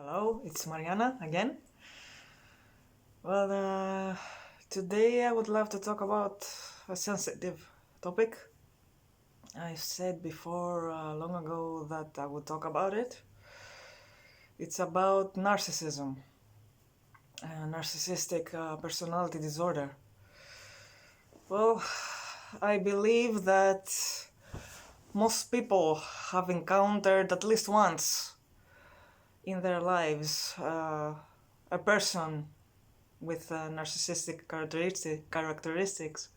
Hello, it's Mariana again. Well, today I would love to talk about a sensitive topic. I said before long ago that I would talk about it. It's about narcissism, narcissistic personality disorder. Well, I believe that most people have encountered at least once in their lives a person with narcissistic characteristics,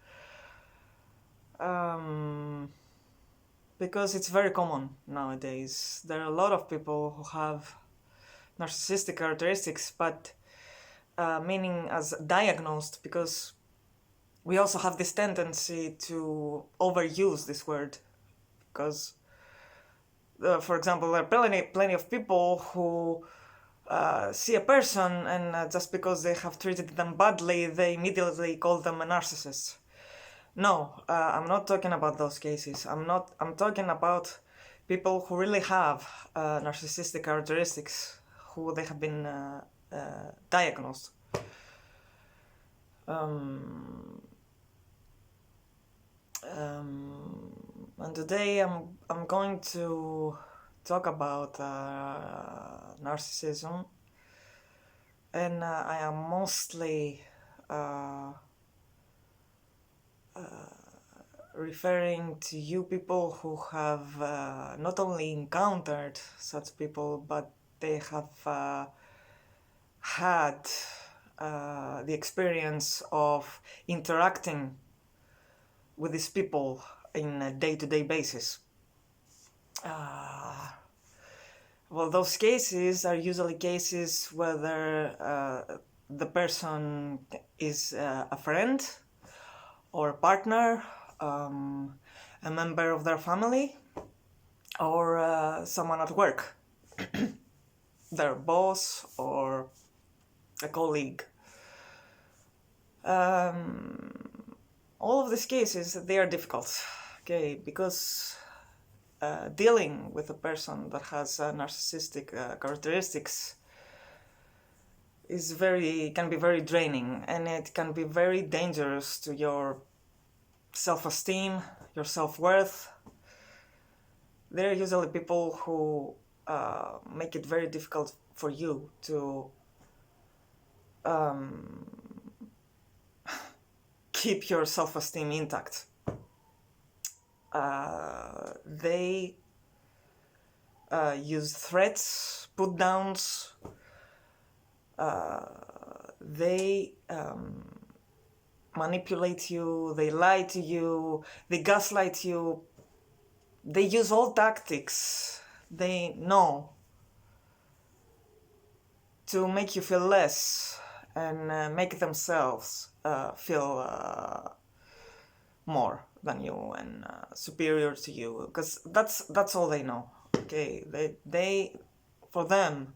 because it's very common nowadays. There are a lot of people who have narcissistic characteristics, but meaning as diagnosed, because we also have this tendency to overuse this word, because for example, there are plenty of people who see a person and just because they have treated them badly, they immediately call them a narcissist. No, I'm not talking about those cases. I'm talking about people who really have narcissistic characteristics, who they have been diagnosed. And today I'm going to talk about narcissism, and I am mostly referring to you people who have not only encountered such people, but they have had the experience of interacting with these people in a day-to-day basis. Well, those cases are usually cases whether the person is a friend or a partner, a member of their family, or someone at work, their boss or a colleague. All of these cases, they are difficult, okay, because dealing with a person that has narcissistic characteristics can be very draining, and it can be very dangerous to your self-esteem, your self-worth. There are usually people who make it very difficult for you to keep your self-esteem intact. They use threats, put-downs. They manipulate you, they lie to you, they gaslight you. They use all tactics they know to make you feel less and make themselves feel more than you and superior to you, because that's all they know. Okay, they for them,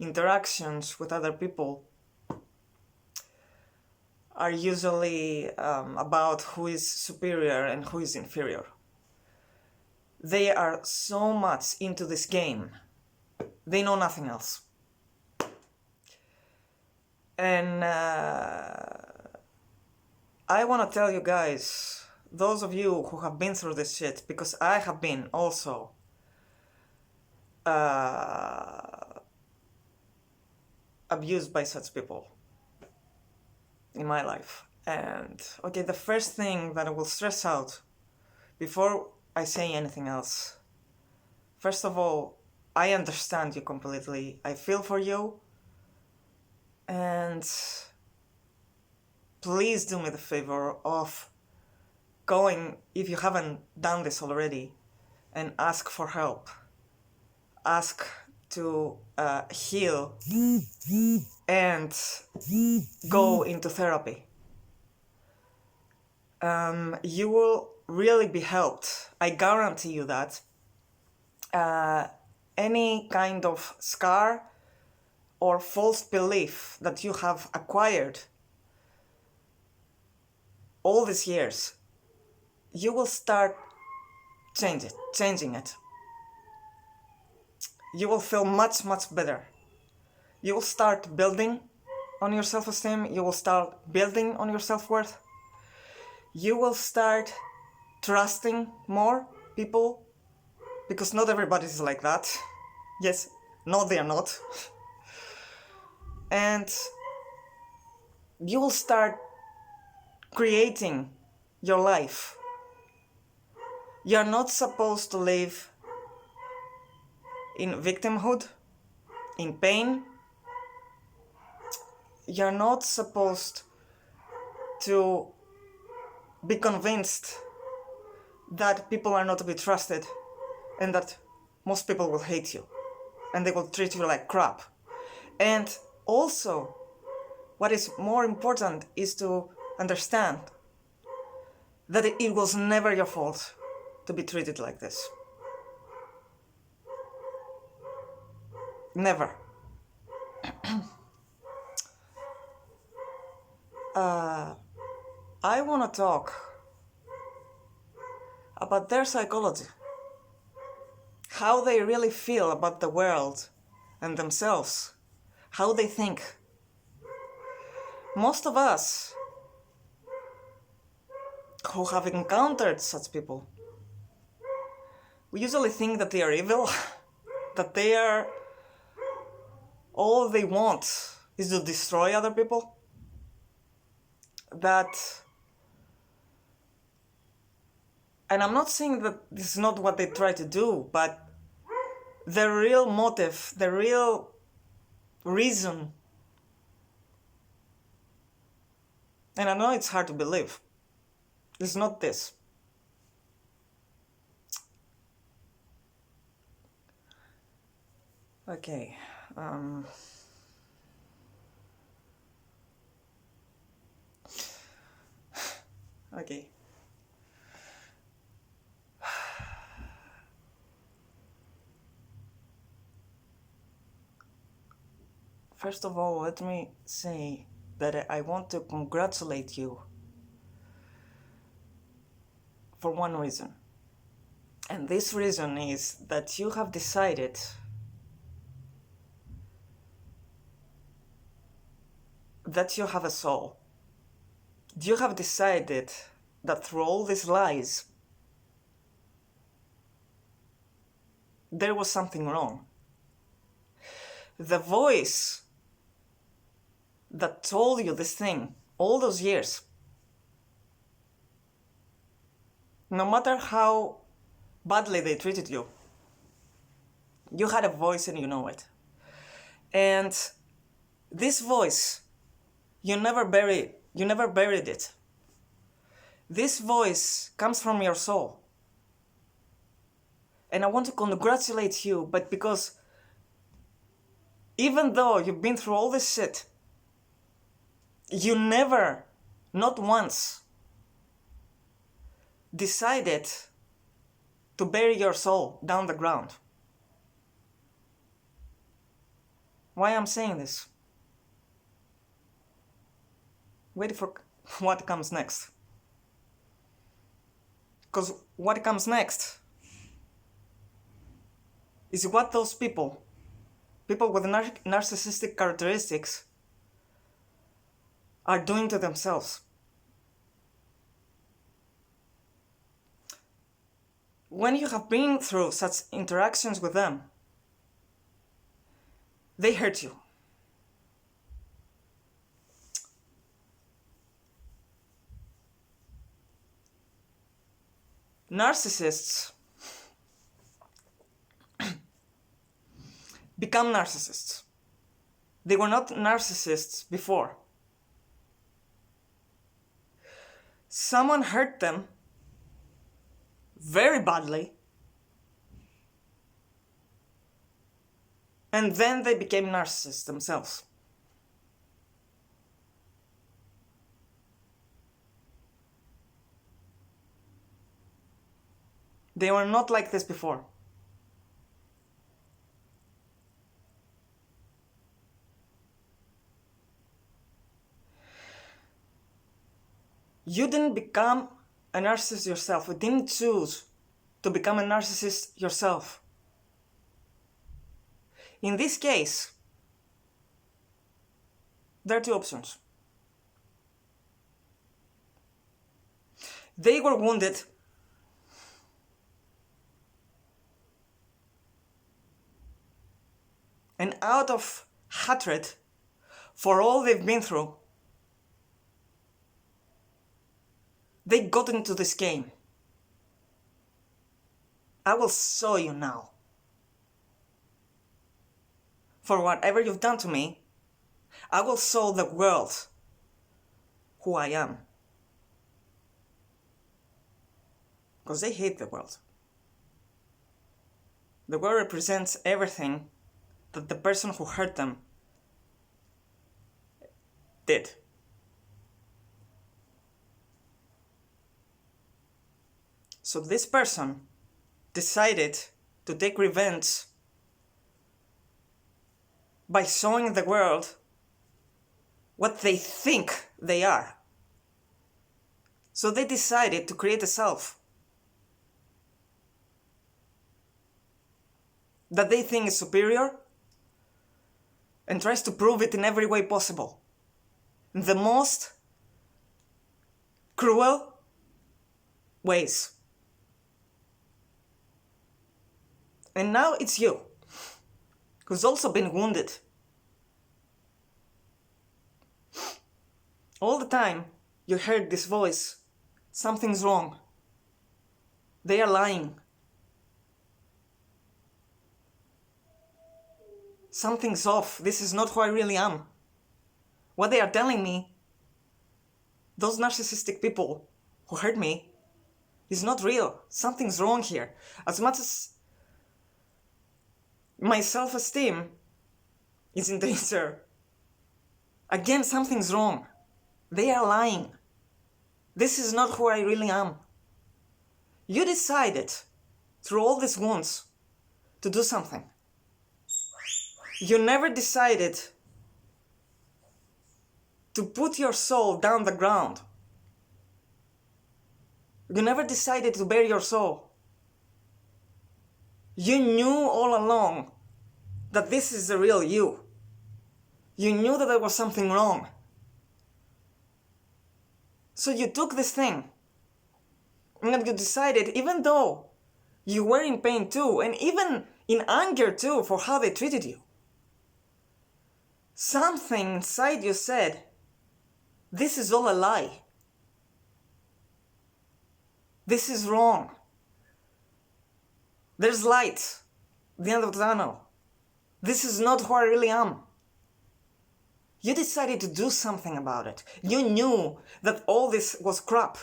interactions with other people are usually about who is superior and who is inferior. They are so much into this game, they know nothing else. And I want to tell you guys, those of you who have been through this shit, because I have been also abused by such people in my life. And okay, the first thing that I will stress out before I say anything else, first of all, I understand you completely. I feel for you. And please do me the favor of going, if you haven't done this already, and ask for help. Ask to heal and go into therapy. You will really be helped. I guarantee you that. Any kind of scar or false belief that you have acquired all these years, you will start changing it. You will feel much, much better you will start building on your self-esteem, you will start building on your self-worth, you will start trusting more people, because not everybody is like that. Yes, no, they are not. And you will start creating your life. You're not supposed to live in victimhood, in pain. You're not supposed to be convinced that people are not to be trusted and that most people will hate you and they will treat you like crap. And also, what is more important is to understand that it was never your fault to be treated like this. Never. I want to talk about their psychology, how they really feel about the world and themselves, how they think. Most of us who have encountered such people, we usually think that they are evil, that they are, all they want is to destroy other people, that, and I'm not saying that this is not what they try to do, but the real motive, the real reason, and I know it's hard to believe, it's not this. Okay. Okay. First of all, let me say that I want to congratulate you for one reason. And this reason is that you have decided that you have a soul. You have decided that through all these lies, there was something wrong. The voice that told you this thing all those years, no matter how badly they treated you, you had a voice and you know it. And this voice, you never buried it. This voice comes from your soul. And I want to congratulate you, but because even though you've been through all this shit, you never, not once, decided to bury your soul down the ground. Why I'm saying this? Wait for what comes next. Because what comes next is what those people with narcissistic characteristics, are doing to themselves. When you have been through such interactions with them, they hurt you. Narcissists become narcissists. They were not narcissists before. Someone hurt them very badly, and then they became narcissists themselves. They were not like this before. You didn't become a narcissist yourself. You didn't choose to become a narcissist yourself. In this case, There are two options. They were wounded, and out of hatred for all they've been through, they got into this game. I will show you now. For whatever you've done to me, I will show the world who I am. Because they hate the world. The world represents everything that the person who hurt them did. So this person decided to take revenge by showing the world what they think they are. So they decided to create a self that they think is superior and tries to prove it in every way possible. In the most cruel ways. And now it's you, who's also been wounded. All the time you heard this voice, something's wrong. They are lying. Something's off. This is not who I really am. What they are telling me, those narcissistic people who hurt me, is not real. Something's wrong here. As much as my self-esteem is in danger, again, something's wrong. They are lying. This is not who I really am. You decided, through all these wounds, to do something. You never decided to put your soul down the ground. You never decided to bury your soul. You knew all along that this is the real you. You knew that there was something wrong. So you took this thing and you decided, even though you were in pain too, and even in anger too for how they treated you, something inside you said, this is all a lie. This is wrong. There's light at the end of the tunnel. This is not who I really am. You decided to do something about it. You knew that all this was crap,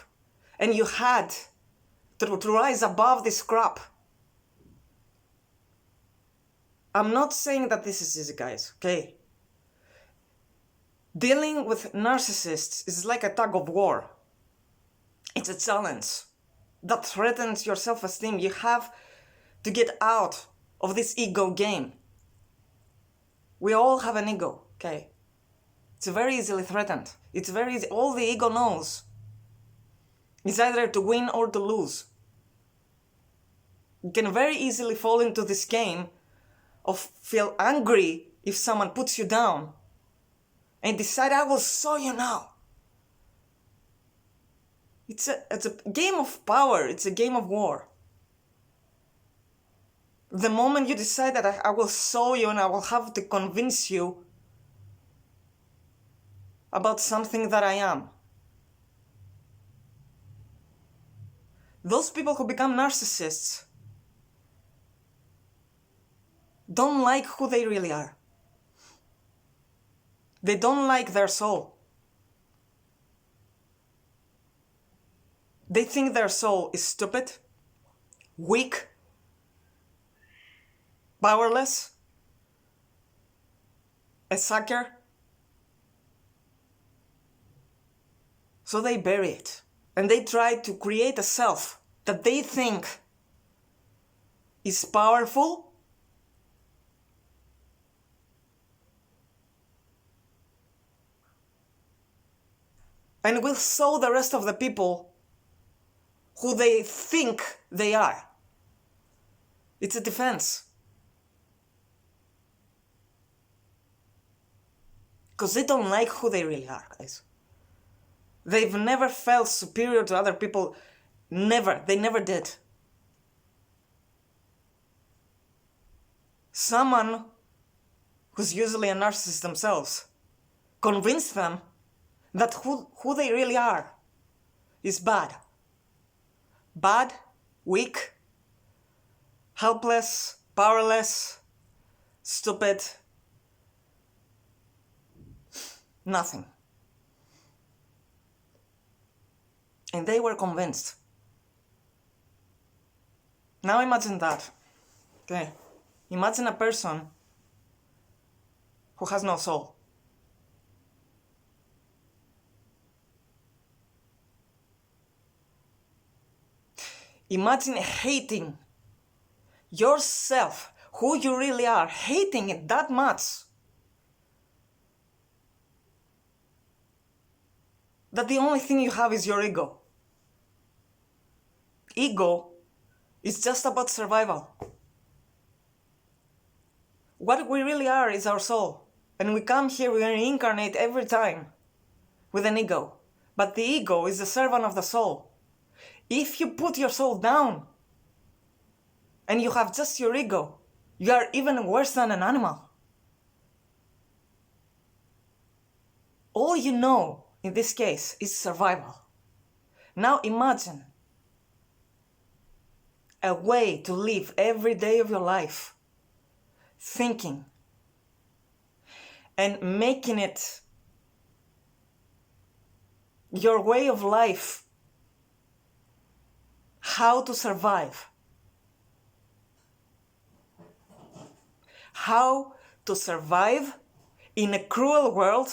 and you had to rise above this crap. I'm not saying that this is easy, guys, okay? Dealing with narcissists is like a tug of war. It's a challenge that threatens your self-esteem. You have to get out of this ego game. We all have an ego, okay? It's very easily threatened. It's very easy. All the ego knows is either to win or to lose. You can very easily fall into this game of feel angry if someone puts you down and decide, I will show you now. It's a game of power. It's a game of war. The moment you decide that I will show you and I will have to convince you about something that I am. Those people who become narcissists don't like who they really are. They don't like their soul. They think their soul is stupid, weak, powerless, a sucker. So they bury it. And they try to create a self that they think is powerful, and will show the rest of the people who they think they are. It's a defense. Because they don't like who they really are, guys. They've never felt superior to other people. Never. They never did. Someone who's usually a narcissist themselves convince them that who they really are is bad. Bad, weak, helpless, powerless, stupid, nothing. And they were convinced. Now imagine that. Okay. Imagine a person who has no soul. Imagine hating yourself, who you really are, hating it that much that the only thing you have is your ego. Ego is just about survival. What we really are is our soul. And we come here, we reincarnate every time with an ego. But the ego is the servant of the soul. If you put your soul down and you have just your ego, you are even worse than an animal. All you know in this case is survival. Now imagine a way to live every day of your life thinking and making it your way of life, how to survive. How to survive in a cruel world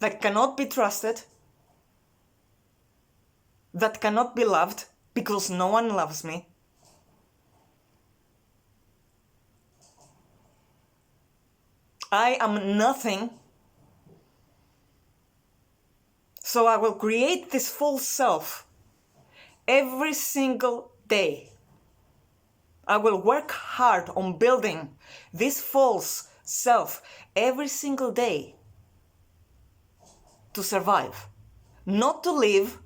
that cannot be trusted, that cannot be loved because no one loves me. I am nothing, so I will create this false self every single day. I will work hard on building this false self every single day to survive. Not to live,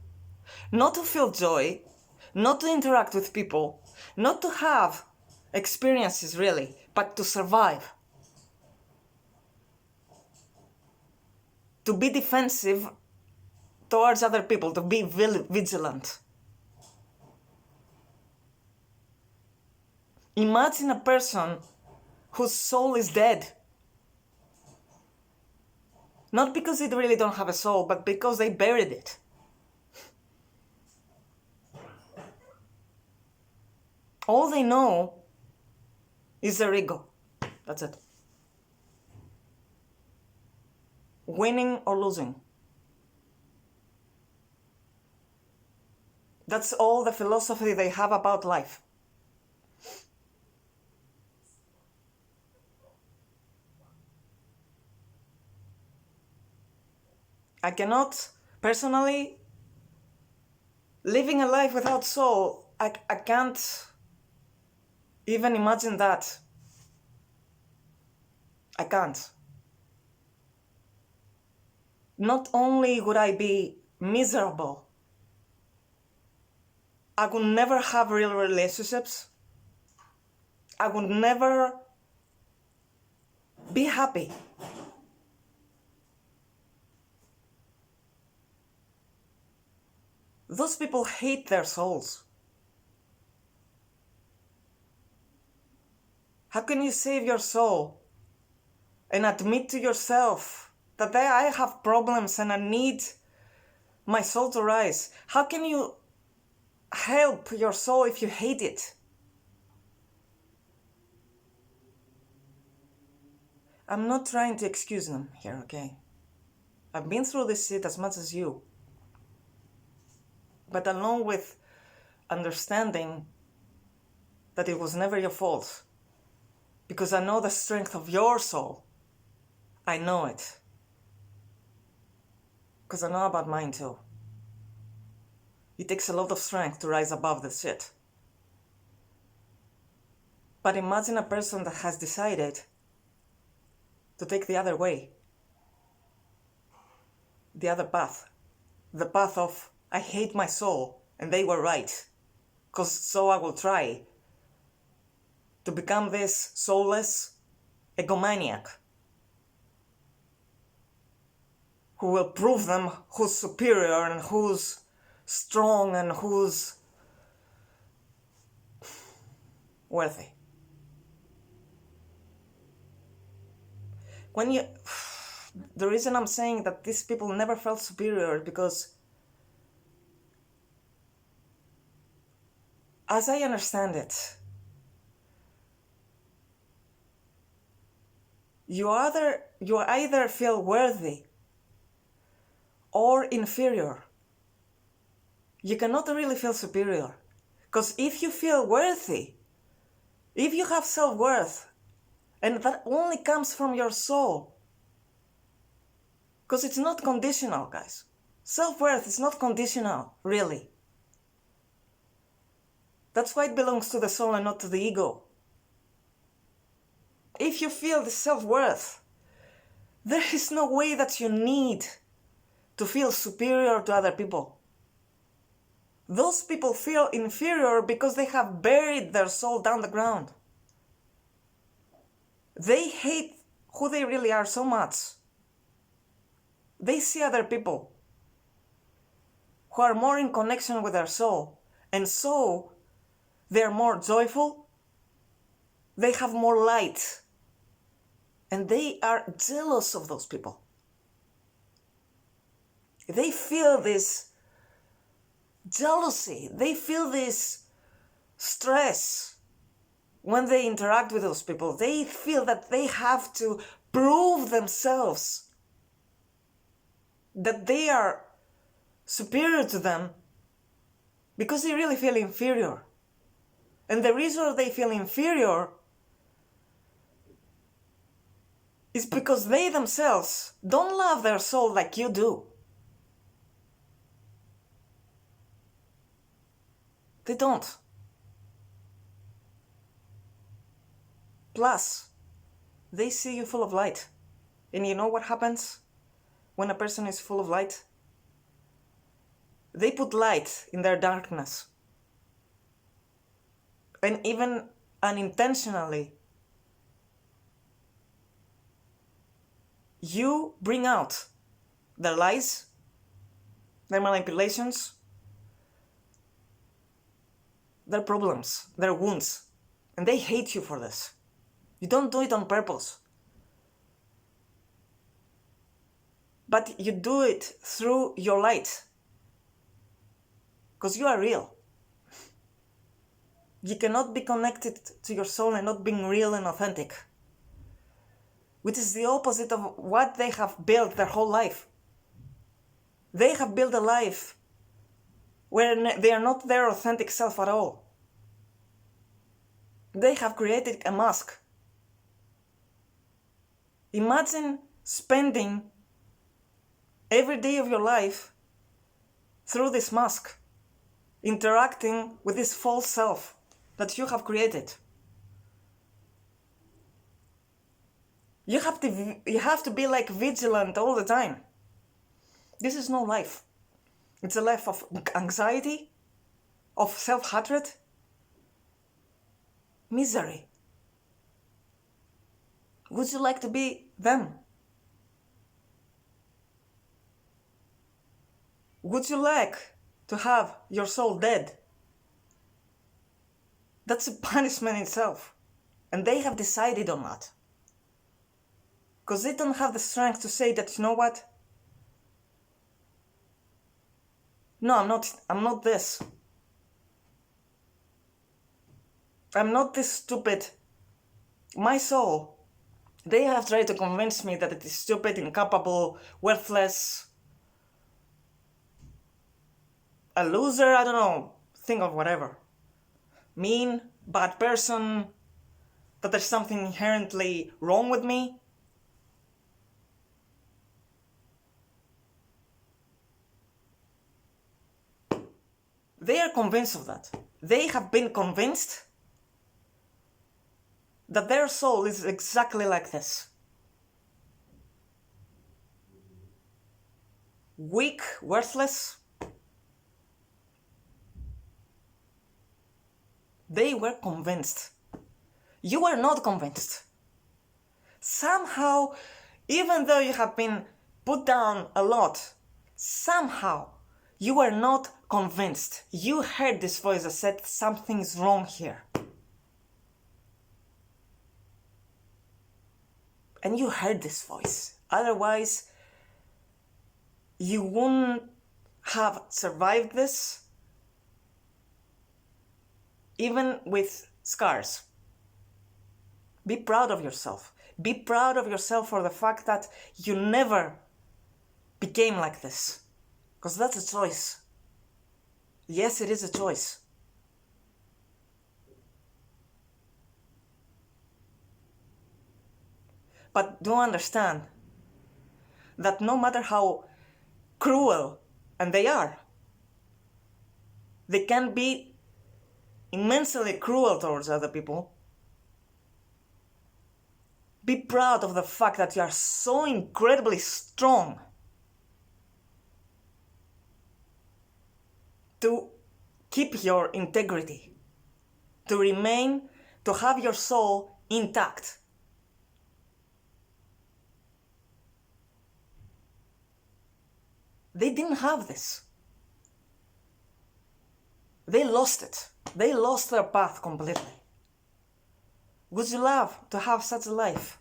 not to feel joy, not to interact with people, not to have experiences really, but to survive. To be defensive towards other people, to be vigilant. Imagine a person whose soul is dead. Not because they really don't have a soul, but because they buried it. All they know is their ego. That's it. Winning or losing. That's all the philosophy they have about life. I cannot, personally, living a life without soul, I can't even imagine that. I can't. Not only would I be miserable, I would never have real relationships. I would never be happy. Those people hate their souls. How can you save your soul and admit to yourself that I have problems and I need my soul to rise? How can you help your soul if you hate it? I'm not trying to excuse them here, okay? I've been through this shit as much as you. But along with understanding that it was never your fault, because I know the strength of your soul. I know it. Because I know about mine too. It takes a lot of strength to rise above this shit. But imagine a person that has decided to take the other way. the other path. The path of, I hate my soul, and they were right. Because so I will try to become this soulless egomaniac who will prove them who's superior and who's strong and who's worthy. The reason I'm saying that these people never felt superior is because, as I understand it, you either feel worthy or inferior. You cannot really feel superior. Because if you feel worthy, if you have self-worth, and that only comes from your soul, because it's not conditional, guys. Self-worth is not conditional, really. That's why it belongs to the soul and not to the ego. If you feel the self-worth, there is no way that you need to feel superior to other people. Those people feel inferior because they have buried their soul down the ground. They hate who they really are so much. They see other people who are more in connection with their soul, and so they are more joyful, they have more light, and they are jealous of those people. They feel this jealousy, they feel this stress when they interact with those people. They feel that they have to prove themselves that they are superior to them because they really feel inferior. And the reason they feel inferior is because they themselves don't love their soul like you do. They don't. Plus, they see you full of light. And you know what happens when a person is full of light? They put light in their darkness. And even unintentionally, you bring out their lies, their manipulations, their problems, their wounds, and they hate you for this. You don't do it on purpose. But you do it through your light. Because you are real. You cannot be connected to your soul and not being real and authentic. Which is the opposite of what they have built their whole life. They have built a life where they are not their authentic self at all. They have created a mask. Imagine spending every day of your life through this mask, interacting with this false self that you have created. You have to be like vigilant all the time. This is no life. It's a life of anxiety, of self-hatred, misery. Would you like to be them? Would you like to have your soul dead? That's a punishment itself. And they have decided on that. Because they don't have the strength to say that, you know what? No, I'm not this. I'm not this stupid. My soul, they have tried to convince me that it is stupid, incapable, worthless, a loser, I don't know, think of whatever. Mean, bad person, that there's something inherently wrong with me. They are convinced of that. They have been convinced that their soul is exactly like this. weak, worthless. They were convinced. You were not convinced. Somehow, even though you have been put down a lot, somehow you were not convinced. You heard this voice that said something's wrong here. And you heard this voice. Otherwise, you wouldn't have survived this, even with scars. Be proud of yourself. Be proud of yourself for the fact that you never became like this. Because that's a choice. Yes, it is a choice. But do understand that no matter how cruel, and they are, they can be immensely cruel towards other people. Be proud of the fact that you are so incredibly strong to keep your integrity, to remain, to have your soul intact. They didn't have this. They lost it. They lost their path completely. Would you love to have such a life?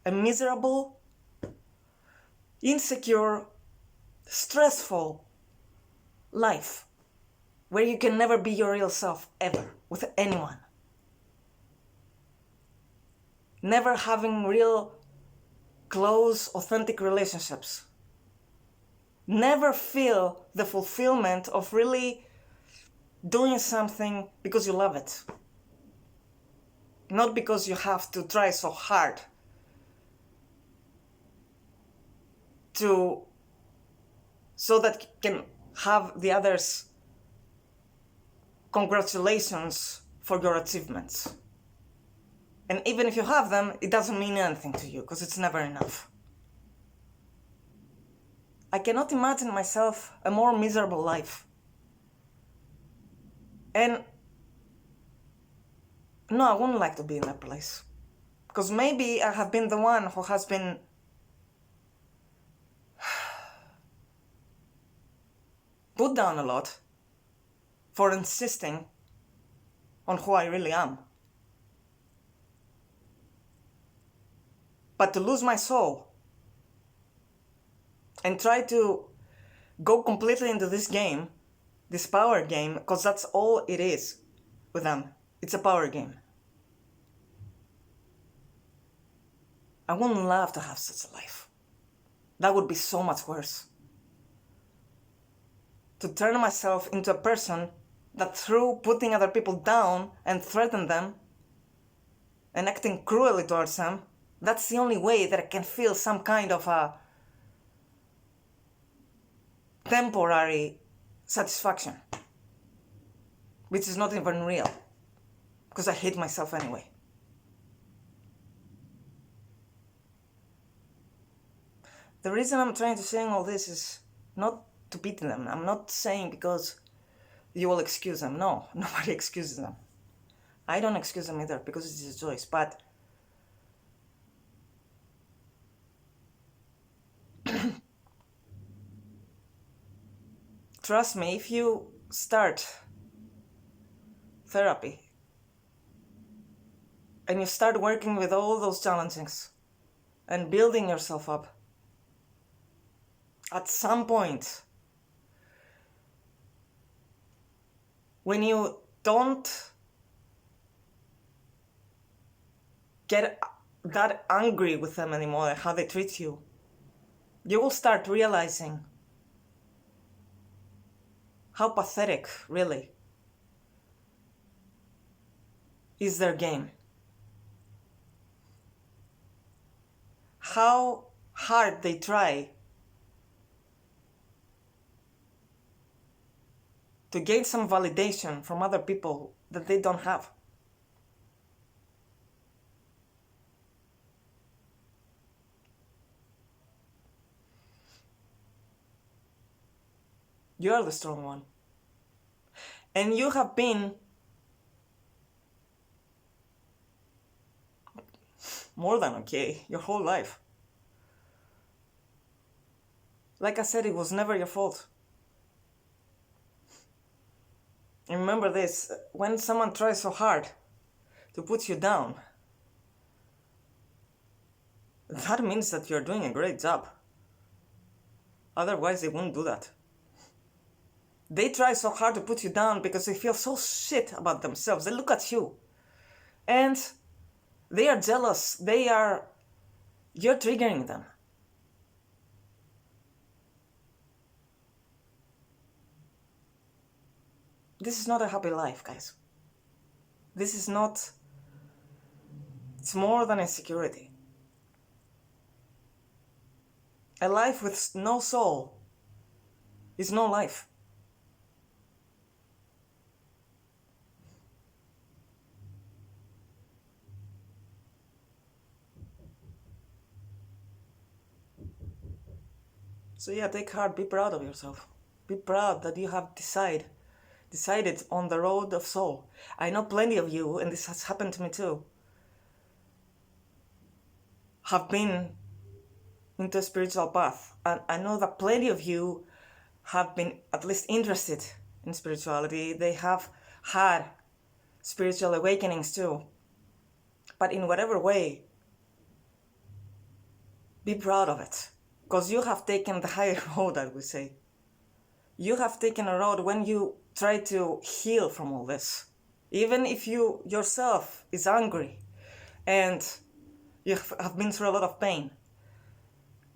A miserable, insecure, stressful life where you can never be your real self ever with anyone. Never having real, close, authentic relationships. Never feel the fulfillment of really doing something because you love it. Not because you have to try so hard so that you can have the others' congratulations for your achievements. And even if you have them, it doesn't mean anything to you because it's never enough. I cannot imagine myself a more miserable life. And no, I wouldn't like to be in that place. Because maybe I have been the one who has been put down a lot for insisting on who I really am. But to lose my soul and try to go completely into this game, this power game, because that's all it is with them. It's a power game. I wouldn't love to have such a life. That would be so much worse. To turn myself into a person that through putting other people down and threaten them and acting cruelly towards them, that's the only way that I can feel some kind of a temporary satisfaction, which is not even real, because I hate myself anyway. The reason I'm trying to say all this is not to pity them. I'm not saying because you will excuse them. No, nobody excuses them. I don't excuse them either because it's a choice, but trust me, if you start therapy and you start working with all those challenges and building yourself up, at some point, when you don't get that angry with them anymore and how they treat you, you will start realizing how pathetic, really, is their game. How hard they try to gain some validation from other people that they don't have. You are the strong one. And you have been more than okay your whole life. Like I said, it was never your fault. And remember this, when someone tries so hard to put you down, that means that you're doing a great job. Otherwise, they wouldn't do that. They try so hard to put you down because they feel so shit about themselves. They look at you and they are jealous. You're triggering them. This is not a happy life, guys. This is not, it's more than insecurity. A life with no soul is no life. So yeah, take heart, be proud of yourself. Be proud that you have decided on the road of soul. I know plenty of you, and this has happened to me too, have been into a spiritual path. And I know that plenty of you have been at least interested in spirituality. They have had spiritual awakenings too. But in whatever way, be proud of it. Because you have taken the higher road, I would say. You have taken a road when you try to heal from all this. Even if you yourself is angry and you have been through a lot of pain.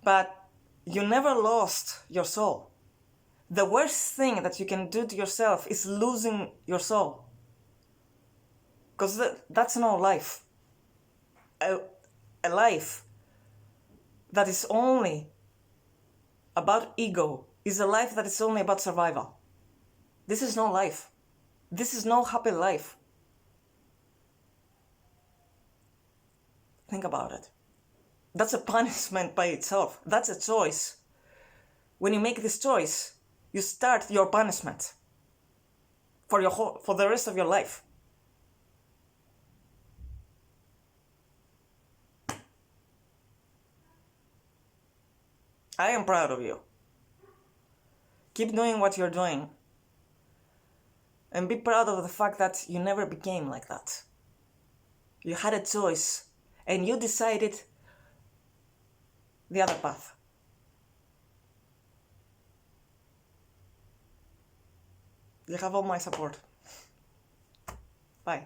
But you never lost your soul. The worst thing that you can do to yourself is losing your soul. Because that's no life. A life that is only about ego is a life that is only about survival. This is no life. This is no happy life. Think about it. That's a punishment by itself. That's a choice. When you make this choice, you start your punishment for the rest of your life. I am proud of you. Keep doing what you're doing. And be proud of the fact that you never became like that. You had a choice and you decided the other path. You have all my support. Bye.